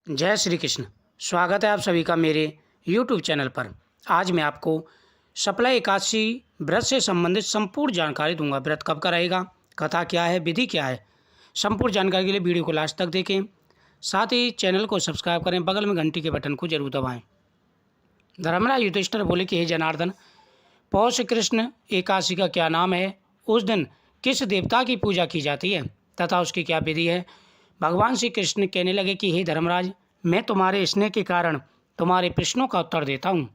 जय श्री कृष्ण। स्वागत है आप सभी का मेरे YouTube चैनल पर। आज मैं आपको शपला एकादशी व्रत से संबंधित संपूर्ण जानकारी दूंगा। व्रत कब का रहेगा, कथा क्या है, विधि क्या है। संपूर्ण जानकारी के लिए वीडियो को लास्ट तक देखें, साथ ही चैनल को सब्सक्राइब करें, बगल में घंटी के बटन को जरूर दबाएं। धर्मराज युधिष्ठिर बोले कि हे जनार्दन, पौष कृष्ण एकादशी का क्या नाम है, उस दिन किस देवता की पूजा की जाती है तथा उसकी क्या विधि है। भगवान श्री कृष्ण कहने लगे कि हे धर्मराज, मैं तुम्हारे स्नेह के कारण तुम्हारे प्रश्नों का उत्तर देता हूँ।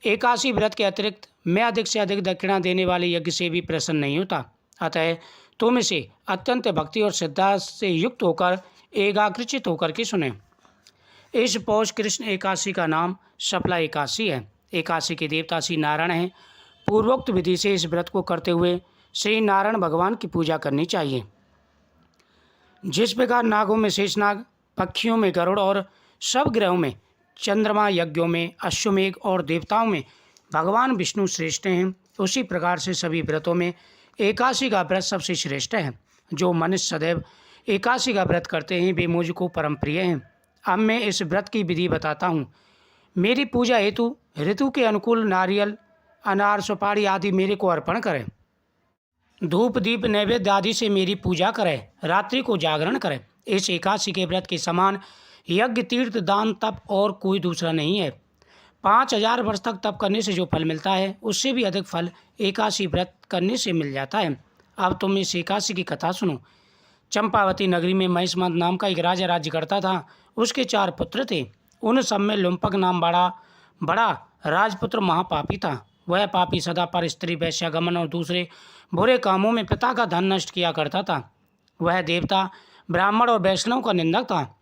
एकादशी व्रत के अतिरिक्त मैं अधिक से अधिक दक्षिणा देने वाले यज्ञ से भी प्रसन्न नहीं होता। अतः तुम इसे अत्यंत भक्ति और श्रद्धा से युक्त होकर एकाग्रचित होकर के सुने। इस पौष कृष्ण एकादशी का नाम शपला एकादशी है। एकादशी के देवता श्री नारायण हैं। पूर्वोक्त विधि से इस व्रत को करते हुए श्री नारायण भगवान की पूजा करनी चाहिए। जिस प्रकार नागों में शेषनाग, पक्षियों में गरुड़ और सब ग्रहों में चंद्रमा, यज्ञों में अश्वमेघ और देवताओं में भगवान विष्णु श्रेष्ठ हैं, उसी प्रकार से सभी व्रतों में एकादशी का व्रत सबसे श्रेष्ठ है। जो मनुष्य सदैव एकादशी का व्रत करते हैं वे मुझको परम प्रिय हैं। अब मैं इस व्रत की विधि बताता हूँ। मेरी पूजा हेतु ऋतु के अनुकूल नारियल, अनार, सुपारी आदि मेरे को अर्पण करें। धूप दीप नैवेद्य आदि से मेरी पूजा करें। रात्रि को जागरण करें। इस एकादशी के व्रत के समान यज्ञ, तीर्थ, दान, तप और कोई दूसरा नहीं है। 5000 वर्ष तक तप करने से जो फल मिलता है उससे भी अधिक फल एकादशी व्रत करने से मिल जाता है। अब तुम इस एकादशी की कथा सुनो। चंपावती नगरी में महिष्मंत नाम का एक राजा राज्य करता था। उसके 4 पुत्र थे। उन सब में लुम्पक नाम बड़ा राजपुत्र महापापी था। वह पापी सदा पर स्त्री, वैश्यागमन और दूसरे बुरे कामों में पिता का धन नष्ट किया करता था। वह देवता, ब्राह्मण और वैष्णव का निंदक था।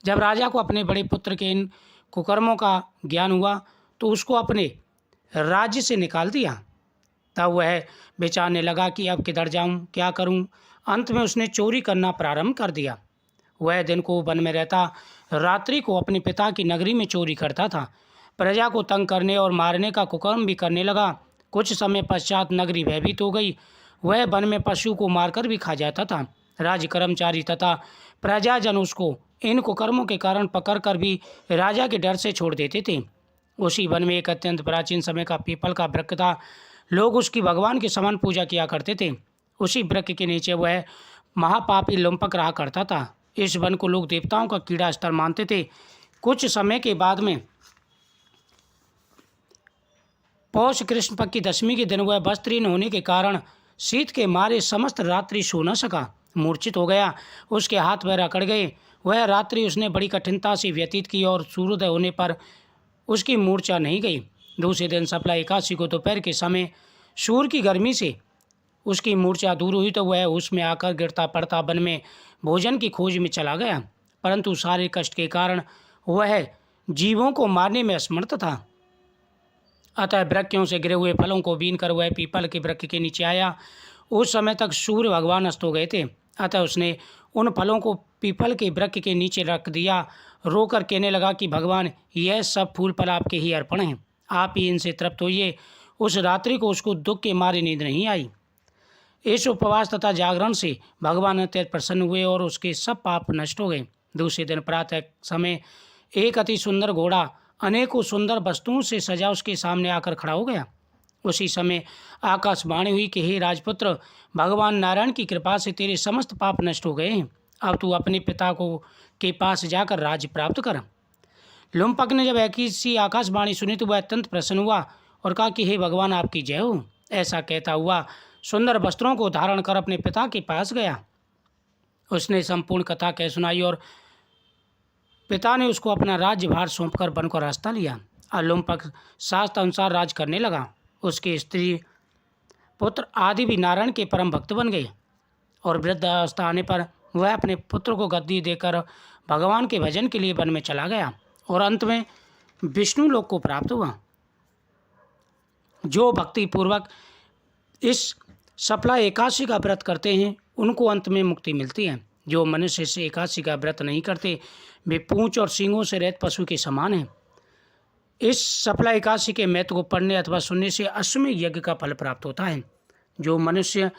जब राजा को अपने बड़े पुत्र के इन कुकर्मों का ज्ञान हुआ तो उसको अपने राज्य से निकाल दिया। तब वह विचारने लगा कि अब किधर जाऊं, क्या करूं। अंत में उसने चोरी करना प्रारंभ कर दिया। वह दिन को वन में रहता, रात्रि को अपने पिता की नगरी में चोरी करता था। प्रजा को तंग करने और मारने का कुकर्म भी करने लगा। कुछ समय पश्चात नगरी भयभीत हो गई। वह वन में पशु को मारकर भी खा जाता था। राज्य कर्मचारी तथा प्रजाजन उसको इन कुकर्मों के कारण पकड़कर भी राजा के डर से छोड़ देते थे। उसी वन में एक अत्यंत प्राचीन समय का पीपल का वृक्ष था। लोग उसकी भगवान के समान पूजा किया करते थे। उसी वृक्ष के नीचे वह महापापी लुम्पक रहा करता था। इस वन को लोग देवताओं का कीड़ा स्थल मानते थे। कुछ समय के बाद में पौष कृष्ण पक्ष की दशमी के दिन वह वस्त्रहीन होने के कारण शीत के मारे समस्त रात्रि सो न सका, मूर्छित हो गया। उसके हाथ पैर अकड़ गए। वह रात्रि उसने बड़ी कठिनता से व्यतीत की और सूर्योदय होने पर उसकी मूर्छा नहीं गई। दूसरे दिन शपला एकादशी को दोपहर के समय सूर्य की गर्मी से उसकी मूर्छा दूर हुई तो वह उसमें आकर गिरता पड़ता वन में भोजन की खोज में चला गया, परंतु सारे कष्ट के कारण वह जीवों को मारने में असमर्थ था। अतः वृक्षों से गिरे हुए फलों को बीनकर वह पीपल के वृक्ष के नीचे आया। उस समय तक सूर्य भगवान अस्त हो गए थे। अतः उसने उन फलों को पीपल के वृक्ष के नीचे रख दिया। रोकर कहने लगा कि भगवान, यह सब फूल फल आपके ही अर्पण हैं, आप ही इनसे तृप्त होइए। उस रात्रि को उसको दुख के मारे नींद नहीं आई। इस उपवास तथा जागरण से भगवान अत्यंत प्रसन्न हुए और उसके सब पाप नष्ट हो गए। दूसरे दिन प्रातः समय एक अति सुंदर घोड़ा अनेकों सुंदर वस्तुओं से सजा उसके सामने आकर खड़ा हो गया। उसी समय आकाशवाणी हुई कि हे राजपुत्र, भगवान नारायण की कृपा से तेरे समस्त पाप नष्ट हो गए हैं। अब तू अपने पिता को के पास जाकर राज्य प्राप्त कर। लुम्पक ने जब ऐसी आकाशवाणी सुनी तो वह अत्यंत प्रसन्न हुआ और कहा कि हे भगवान, आपकी जय हो। ऐसा कहता हुआ सुंदर वस्त्रों को धारण कर अपने पिता के पास गया। उसने संपूर्ण कथा कह सुनाई और पिता ने उसको अपना राज्यभार सौंपकर वन का रास्ता लिया। लुम्पक शास्त्र अनुसार राज करने लगा। उसके स्त्री, पुत्र आदि भी नारायण के परम भक्त बन गए और वृद्धावस्था आने पर वह अपने पुत्र को गद्दी देकर भगवान के भजन के लिए वन में चला गया और अंत में विष्णु लोक को प्राप्त हुआ। जो भक्ति पूर्वक इस शपला एकादशी का व्रत करते हैं उनको अंत में मुक्ति मिलती है। जो मनुष्य से एकादशी का व्रत नहीं करते वे पूंछ और सींगों से रहित पशु के समान हैं। इस शपला एकादशी के महत्व को पढ़ने अथवा सुनने से अश्वमेध यज्ञ का फल प्राप्त होता है। जो मनुष्य